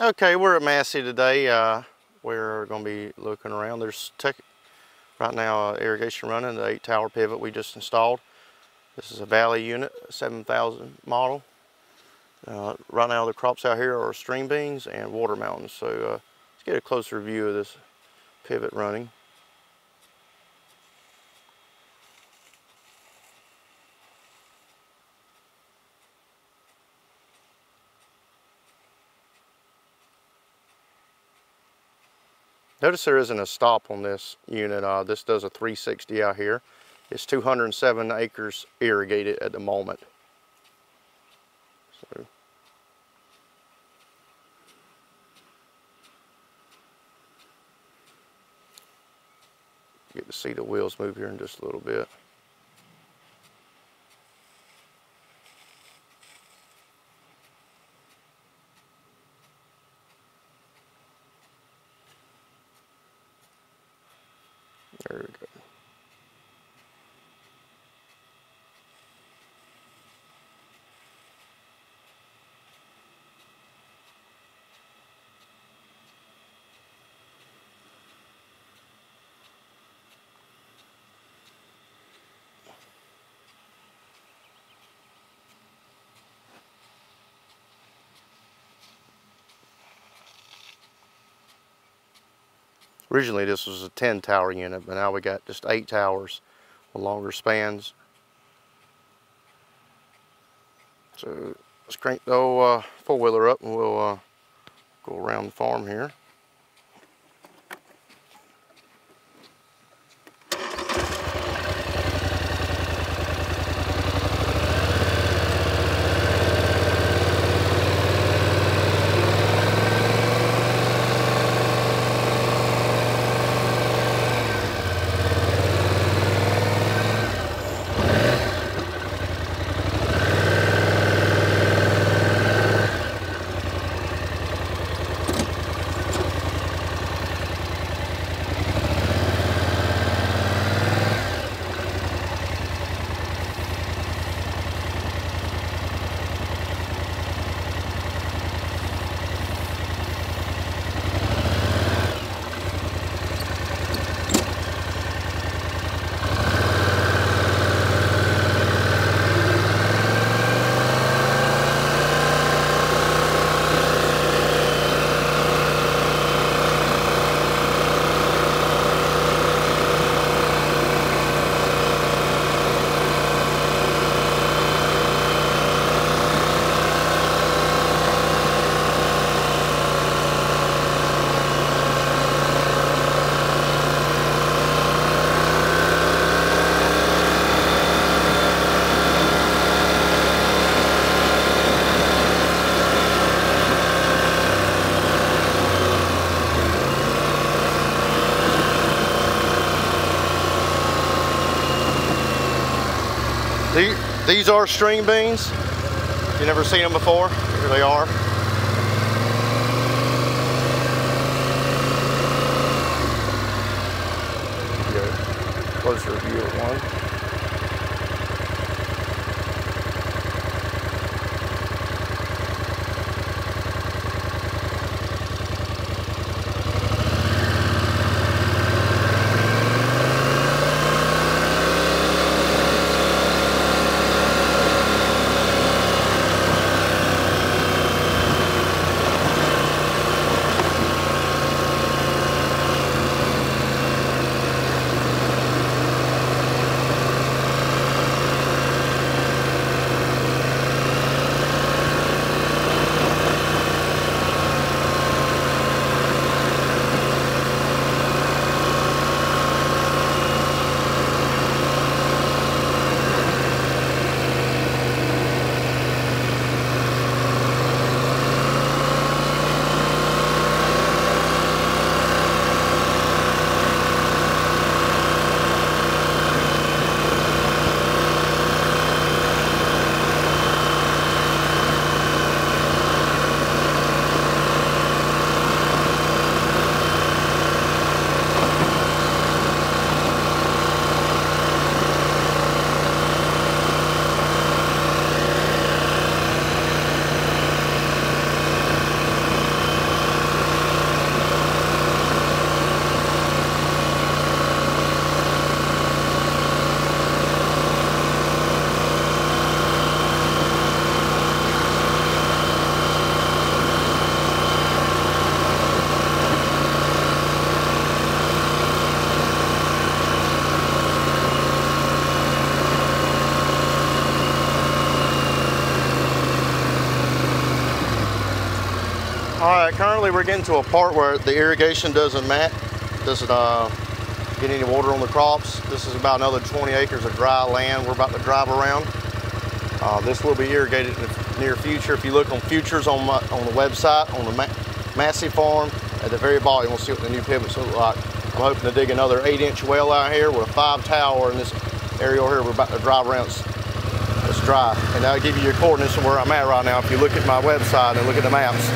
Okay, we're at Massee today. We're going to be looking around. There's right now irrigation running, the 8-tower pivot we just installed. This is a Valley unit, 7000 model. Right now the crops out here are string beans and watermelons. So let's get a closer view of this pivot running. Notice there isn't a stop on this unit. This does a 360 out here. It's 207 acres irrigated at the moment. So, get to see the wheels move here in just a little bit. There we go. Originally this was a 10-tower unit, but now we got just 8 towers with longer spans. So let's crank the old four-wheeler up and we'll go around the farm here. These are string beans. You never seen them before? Here they are. Get a closer view of one. All right, currently we're getting to a part where the irrigation doesn't get any water on the crops. This is about another 20 acres of dry land we're about to drive around. This will be irrigated in the near future. If you look on futures on the website, on the Massee Farm, at the very bottom, you'll see what the new pivots look like. I'm hoping to dig another 8-inch well out here with a 5 tower in this area here we're about to drive around. It's dry, and that'll give you your coordinates of where I'm at right now if you look at my website and look at the maps.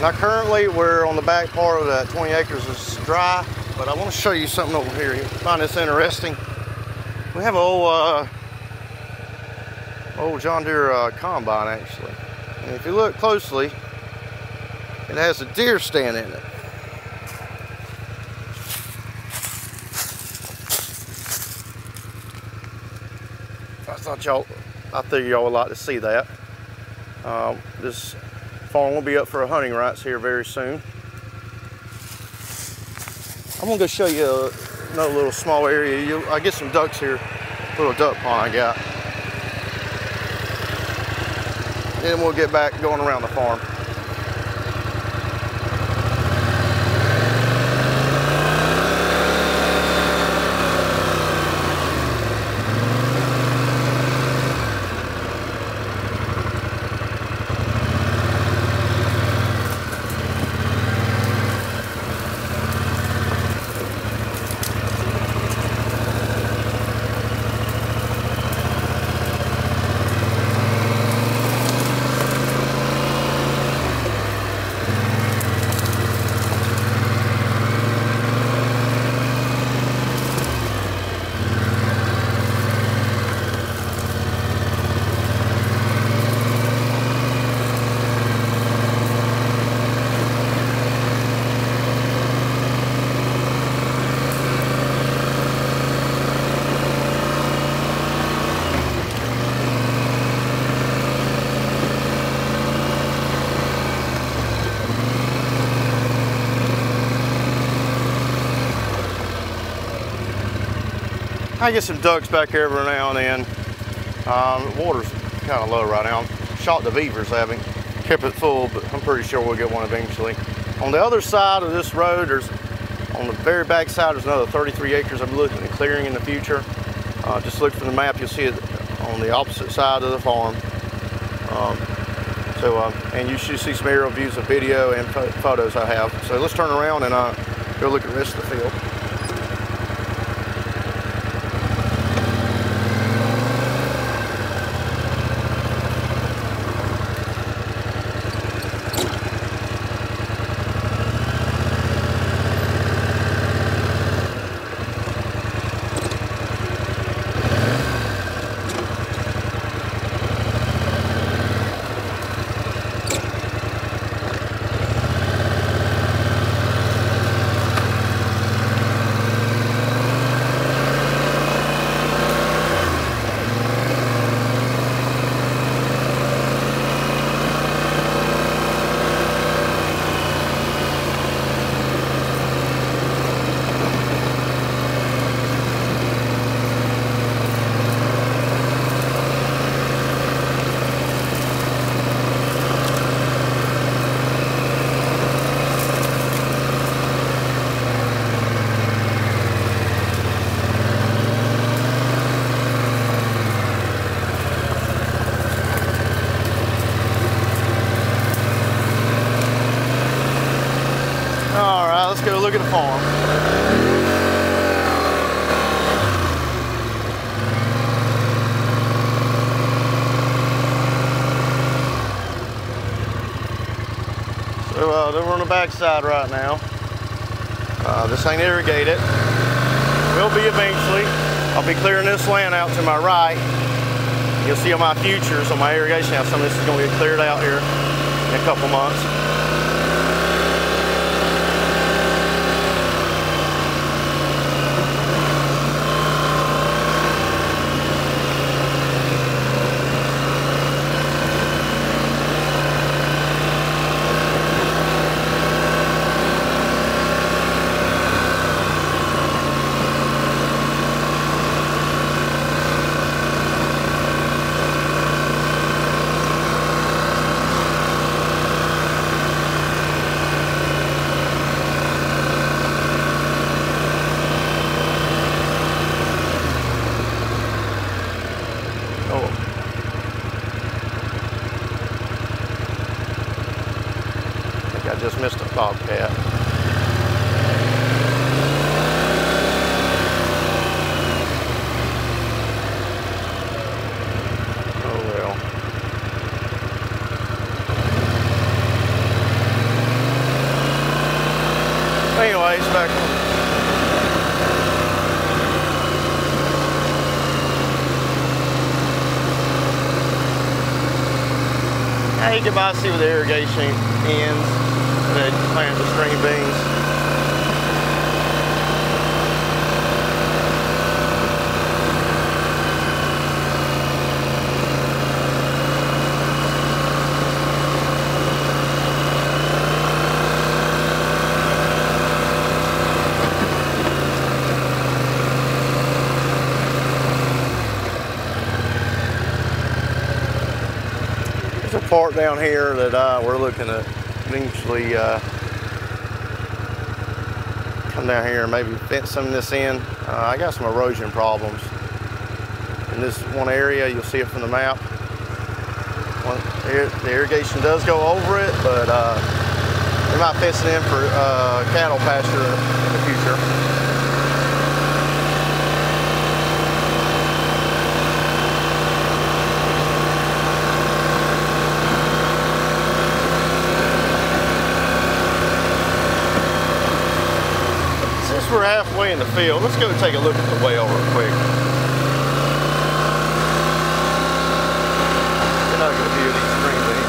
Now currently we're on the back part of that 20 acres is dry, but I want to show you something over here. You find this interesting. We have an old John Deere combine actually. And if you look closely, it has a deer stand in it. I figured y'all would like to see that. This farm will be up for hunting rights here very soon. I'm gonna go show you another little small area. I get some ducks here, little duck pond I got. Then we'll get back going around the farm. I get some ducks back here every now and then. The water's kind of low right now. Shot the beavers, having kept it full, but I'm pretty sure we'll get one eventually. On the other side of this road, on the very back side, there's another 33 acres I'm looking at clearing in the future. Just look for the map, you'll see it on the opposite side of the farm. And you should see some aerial views of video and photos I have. So let's turn around and go look at the rest of the field. the farm. So we're on the backside right now. This ain't irrigated. Will be eventually. I'll be clearing this land out to my right. You'll see on my futures on my irrigation now, some of this is going to get cleared out here in a couple months. I just missed a bobcat. Oh well. Anyways, back. Now you can about see where the irrigation ends. They plant the string beans. There's a part down here that we're looking at eventually come down here and maybe fence some of this in. I got some erosion problems in this one area. You'll see it from the map. The irrigation does go over it, but we might fence it in for cattle pasture in the future. We're halfway in the field. Let's go take a look at the well real quick. You're not going to view these string beans.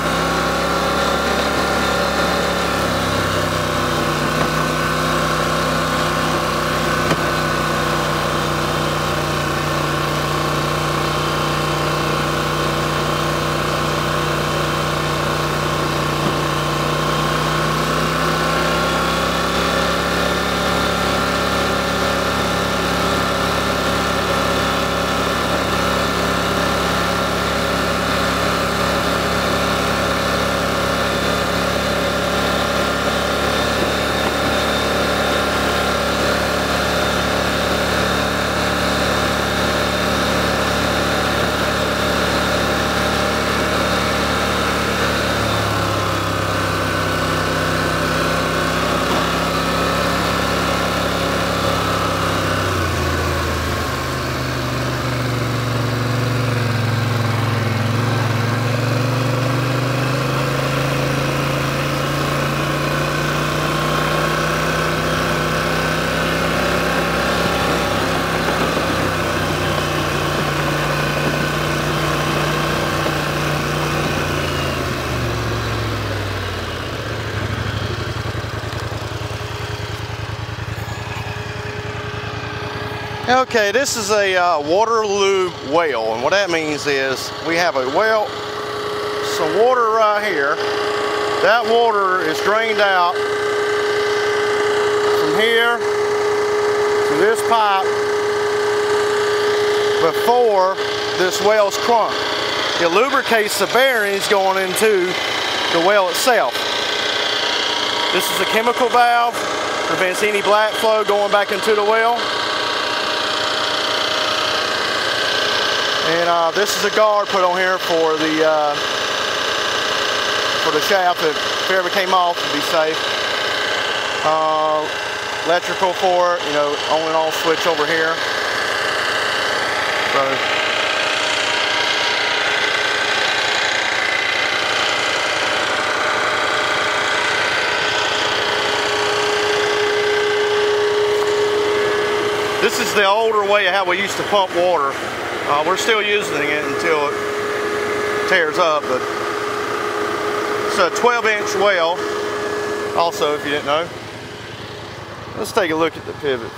Okay, this is a water loop well, and what that means is we have a well, some water right here. That water is drained out from here to this pipe before this well's crunked. It lubricates the bearings going into the well itself. This is a chemical valve, prevents any black flow going back into the well. And this is a guard put on here for the shaft if it ever came off to be safe. electrical for it, you know, on and off switch over here. So this is the older way of how we used to pump water. We're still using it until it tears up, but it's a 12-inch well, also, if you didn't know. Let's take a look at the pivot.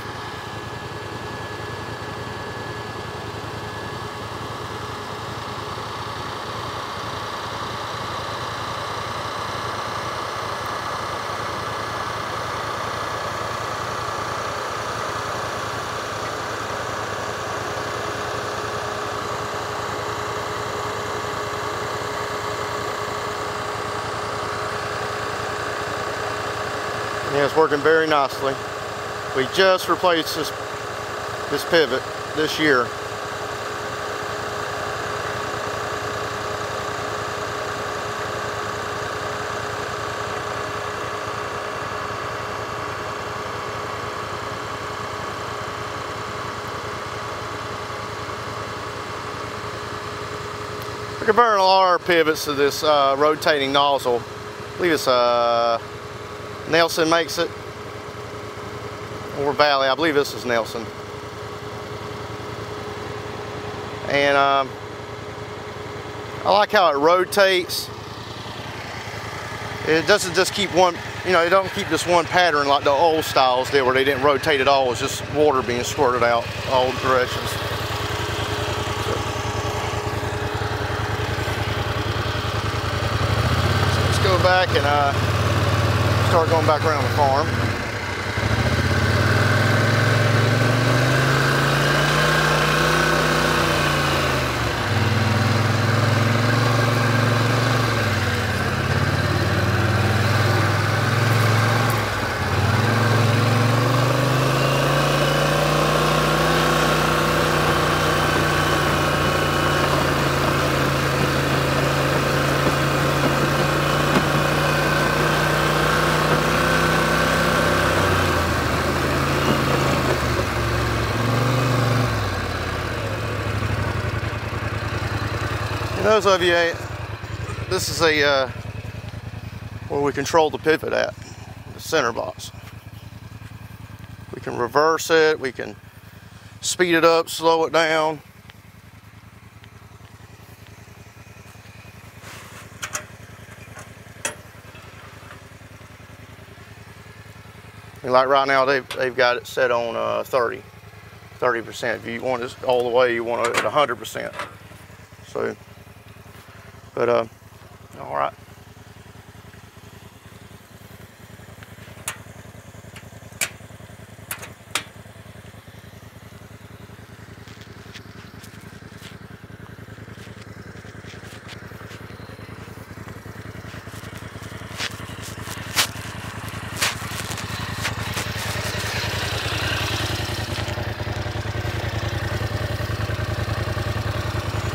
Yeah, it's working very nicely. We just replaced this pivot this year. We're converting a lot of our pivots to this rotating nozzle. I believe it's Nelson makes it, or Valley. I believe this is Nelson. And I like how it rotates. It doesn't just keep one, you know, it don't keep just one pattern like the old styles did where they didn't rotate at all. It's just water being squirted out all directions. So let's go back and start going back around the farm. Those of you, this is a where we control the pivot at, the center box. We can reverse it, we can speed it up, slow it down. And like right now, they've got it set on 30%. If you want it all the way, you want it at 100%. So. But, all right.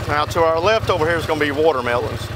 Now to our left over here is going to be watermelons.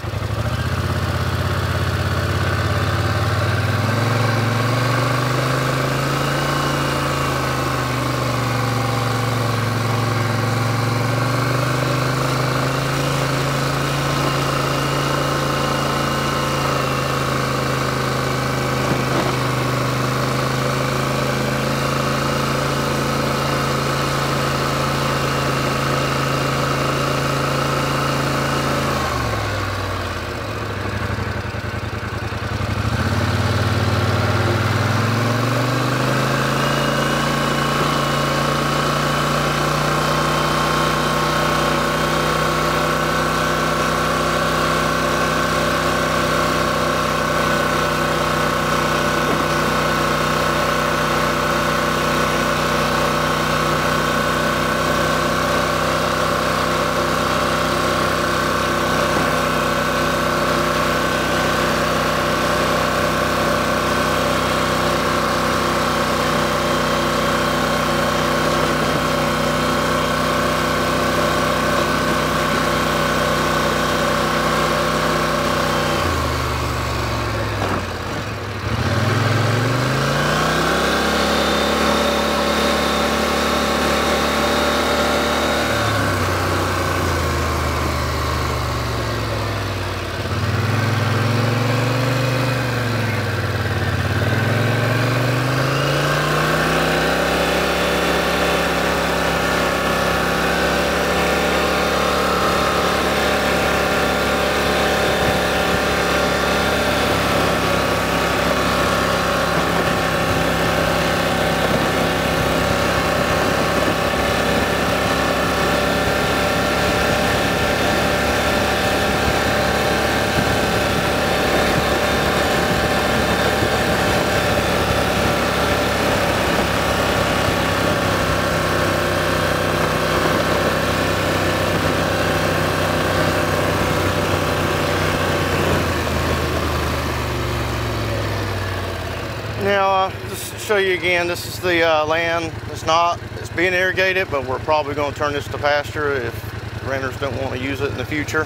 show you again. This is the land. It's being irrigated, but we're probably going to turn this to pasture if renters don't want to use it in the future.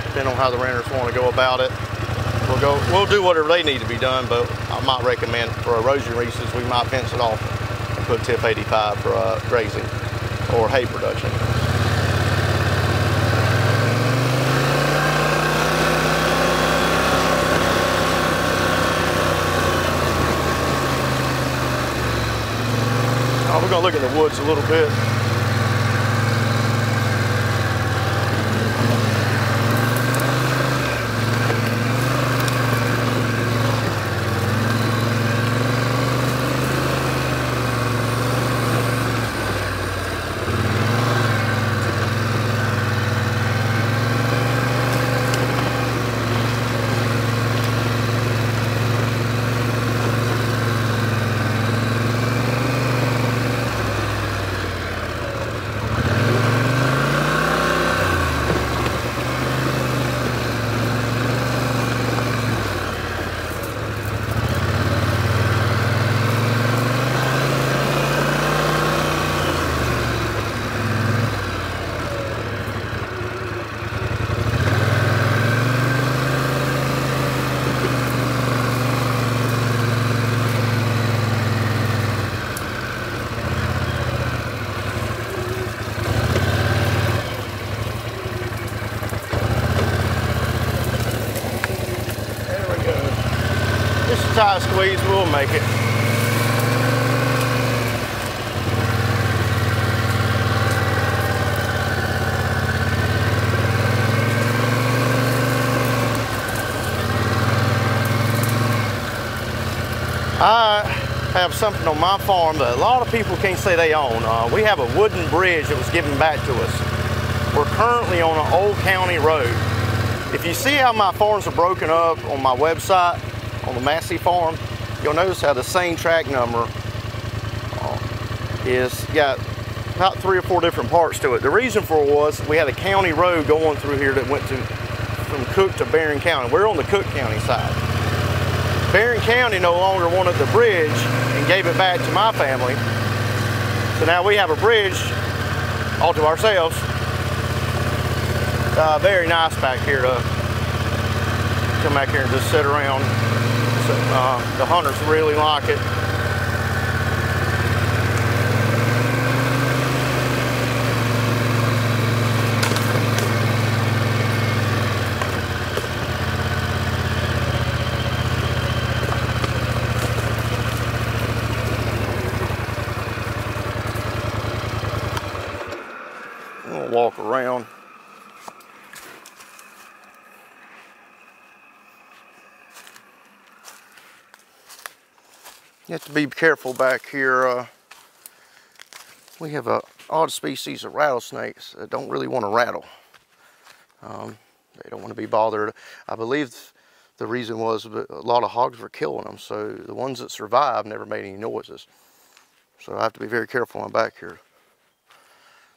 Depending on how the renters want to go about it. We'll do whatever they need to be done, but I might recommend for erosion reasons we might fence it off and put tip 85 for grazing or hay production. We're going to look at the woods a little bit. Tight squeeze, we'll make it. I have something on my farm that a lot of people can't say they own. We have a wooden bridge that was given back to us. We're currently on an old county road. If you see how my farms are broken up on my website, on the Massee Farm, you'll notice how the same track number is got about 3 or 4 different parts to it. The reason for it was we had a county road going through here that went from Cook to Barron County. We're on the Cook County side. Barron County no longer wanted the bridge and gave it back to my family. So now we have a bridge all to ourselves. Very nice back here to come back here and just sit around. The hunters really like it. I'm gonna walk around. You have to be careful back here. We have an odd species of rattlesnakes that don't really want to rattle. They don't want to be bothered. I believe the reason was that a lot of hogs were killing them, so the ones that survived never made any noises. So I have to be very careful on back here.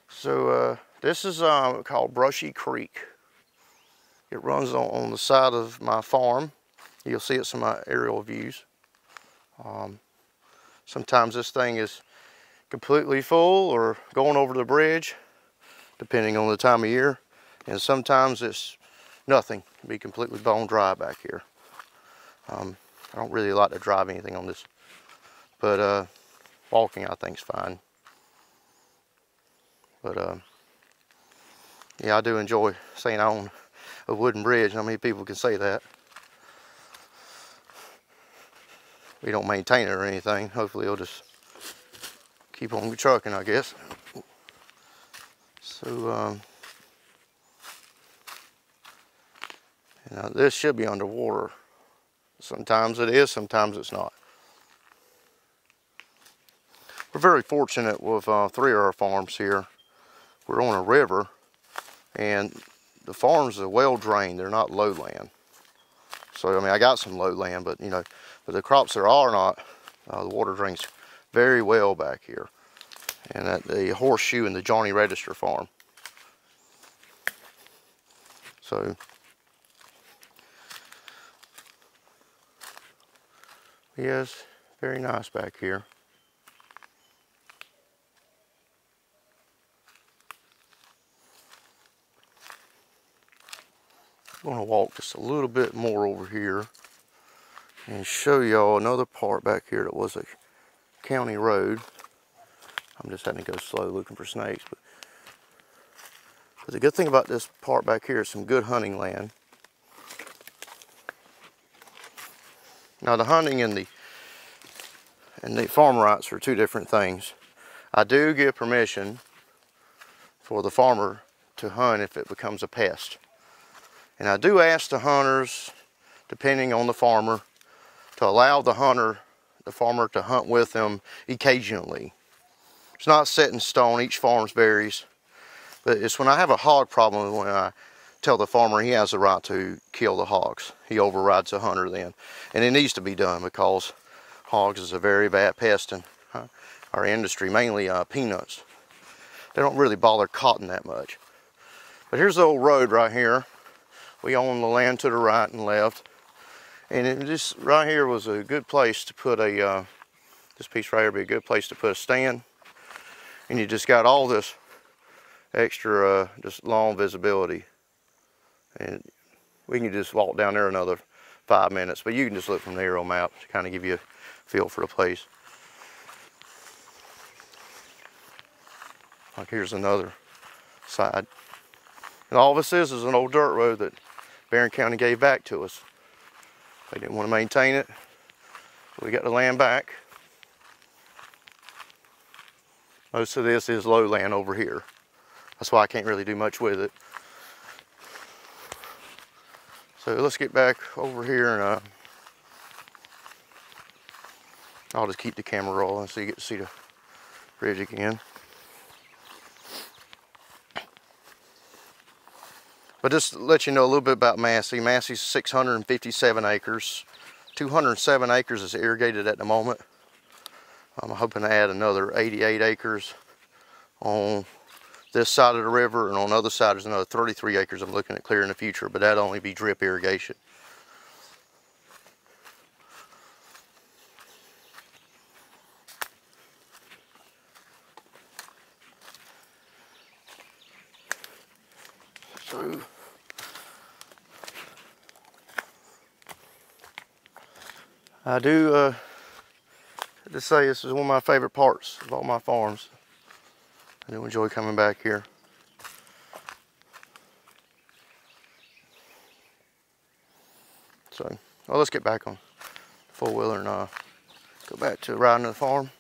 So this is called Brushy Creek. It runs on the side of my farm. You'll see it in some of my aerial views. Sometimes this thing is completely full or going over the bridge, depending on the time of year. And sometimes it's nothing, be completely bone dry back here. I don't really like to drive anything on this, but walking I think is fine. But yeah, I do enjoy saying I own a wooden bridge. How many people can say that? We don't maintain it or anything. Hopefully it'll just keep on trucking, I guess. So now this should be underwater. Sometimes it is, sometimes it's not. We're very fortunate with 3 of our farms here. We're on a river, and the farms are well drained. They're not lowland. So I mean, I got some lowland, but you know, but the crops there are not. The water drains very well back here, and at the Horseshoe and the Johnny Register farm. So yes, Very nice back here. I'm going to walk just a little bit more over here and show y'all another part back here that was a county road. I'm just having to go slow looking for snakes. But the good thing about this part back here is some good hunting land. Now the hunting and the farm rights are two different things. I do give permission for the farmer to hunt if it becomes a pest. And I do ask the hunters, depending on the farmer, to allow the farmer to hunt with them occasionally. It's not set in stone, each farm varies. But it's when I have a hog problem when I tell the farmer he has the right to kill the hogs. He overrides the hunter then. And it needs to be done because hogs is a very bad pest in our industry, mainly peanuts. They don't really bother cotton that much. But here's the old road right here. We own the land to the right and left. And this right here was a good place to put a, this piece right here would be a good place to put a stand. And you just got all this extra, just long visibility. And we can just walk down there another 5 minutes, but you can just look from the aerial map to kind of give you a feel for the place. Like here's another side. And all this is an old dirt road that Barron County gave back to us. They didn't want to maintain it, so we got the land back. Most of this is lowland over here. That's why I can't really do much with it. So let's get back over here and I'll just keep the camera rolling so you get to see the bridge again. But just to let you know a little bit about Massee. Massee's 657 acres. 207 acres is irrigated at the moment. I'm hoping to add another 88 acres on this side of the river, and on the other side there's another 33 acres I'm looking at clear in the future, but that'll only be drip irrigation. So I do just say this is one of my favorite parts of all my farms. I do enjoy coming back here. So, well, let's get back on four-wheeler and go back to riding the farm.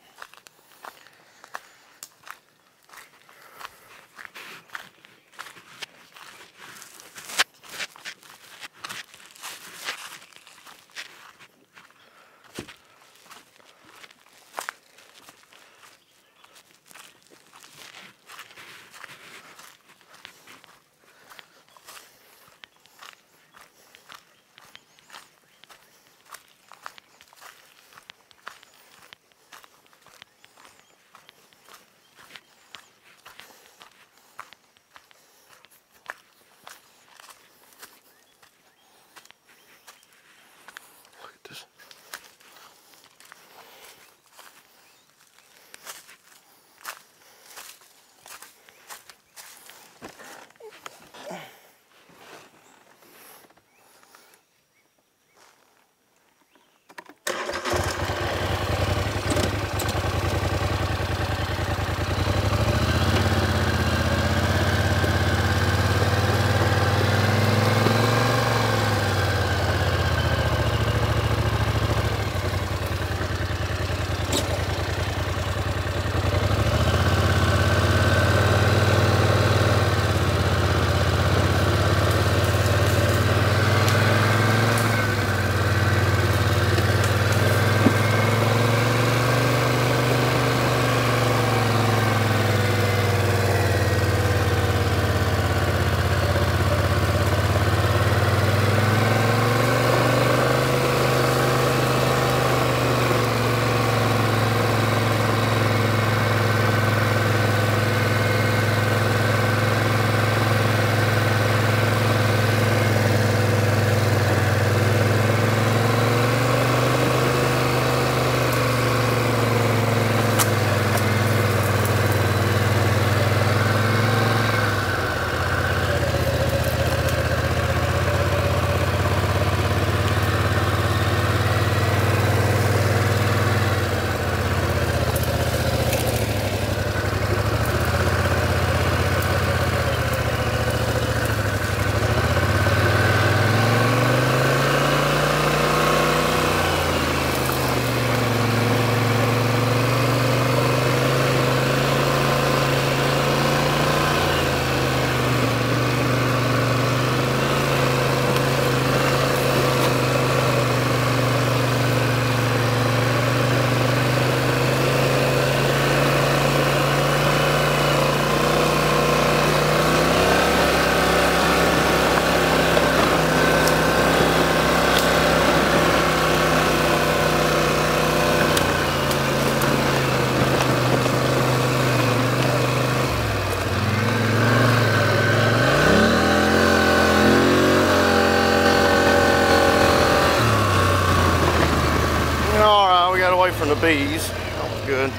from the bees. That was good.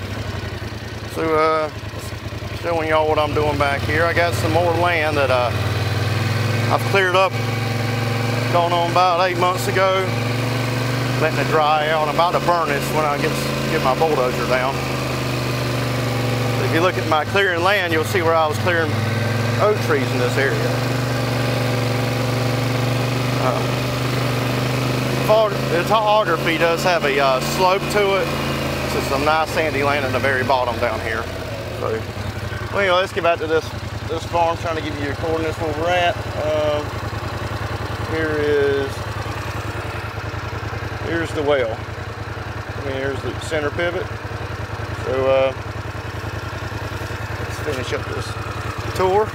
So showing y'all what I'm doing back here. I got some more land that I've cleared up going on about 8 months ago, letting it dry out. I'm about to burn it when I get my bulldozer down. So if you look at my clearing land, you'll see where I was clearing oak trees in this area. The topography does have a slope to it. It's some nice sandy land at the very bottom down here. So, well, anyway, let's get back to this farm. I'm trying to give you your coordinates where we're at. Here's the well. Here's the center pivot. So let's finish up this tour.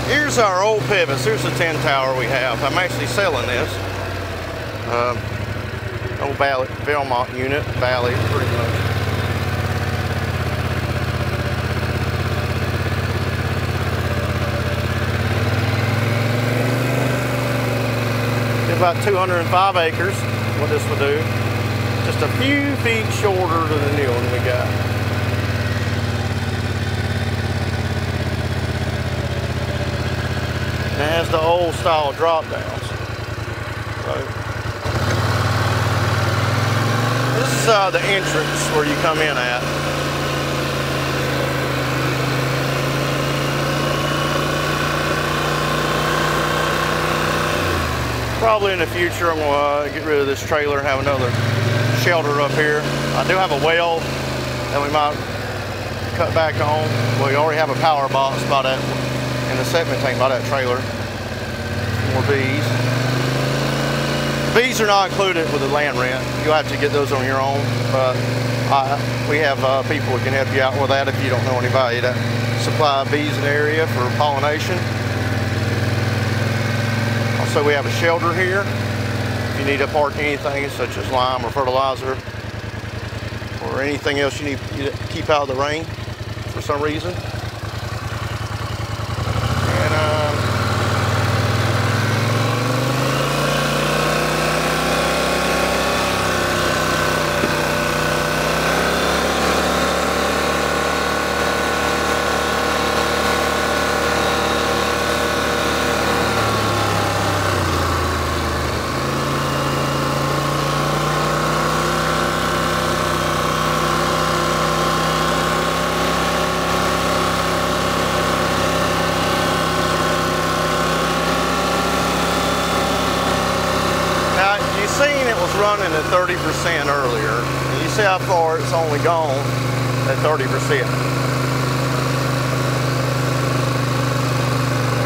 Here's our old pivots. Here's the 10 tower we have. I'm actually selling this. Old Belmont unit, Valley, pretty much. About 205 acres, what this will do. Just a few feet shorter than the new one we got. It has the old style drop downs. So, this is the entrance where you come in at. Probably in the future I'm going to get rid of this trailer and have another shelter up here. I do have a well that we might cut back on. We already have a power box by that in the septic tank by that trailer. More bees. Bees are not included with the land rent. You'll have to get those on your own, but we have people who can help you out with that if you don't know anybody that supply bees in the area for pollination. Also, we have a shelter here. If you need to park anything such as lime or fertilizer or anything else you need to keep out of the rain for some reason. Running at 30% earlier. And you see how far it's only gone at 30%.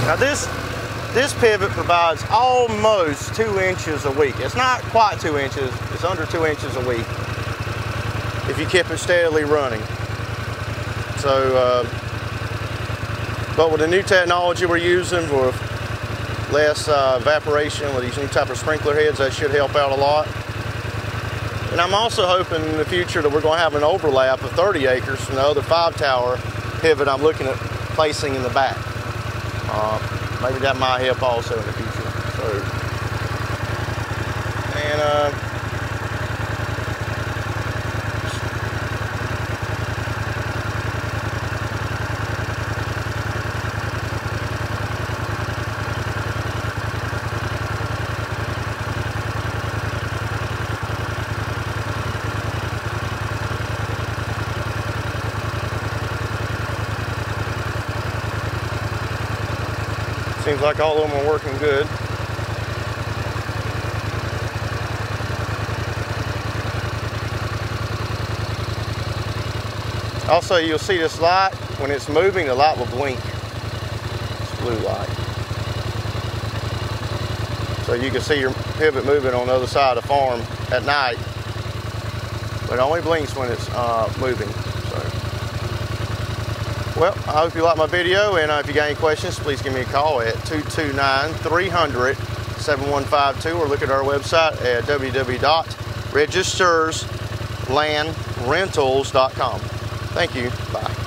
Now this pivot provides almost 2 inches a week. It's not quite 2 inches, it's under 2 inches a week if you keep it steadily running. So, but with the new technology we're using with less evaporation with these new type of sprinkler heads, that should help out a lot. And I'm also hoping in the future that we're going to have an overlap of 30 acres from the other 5 tower pivot I'm looking at placing in the back. maybe that might help also in the future. So, and seems like all of them are working good. Also, you'll see this light, when it's moving, the light will blink. It's blue light. So you can see your pivot moving on the other side of the farm at night, but it only blinks when it's moving. Well, I hope you like my video, and if you got any questions, please give me a call at 229-300-7152 or look at our website at www.registerslandrentals.com. Thank you. Bye.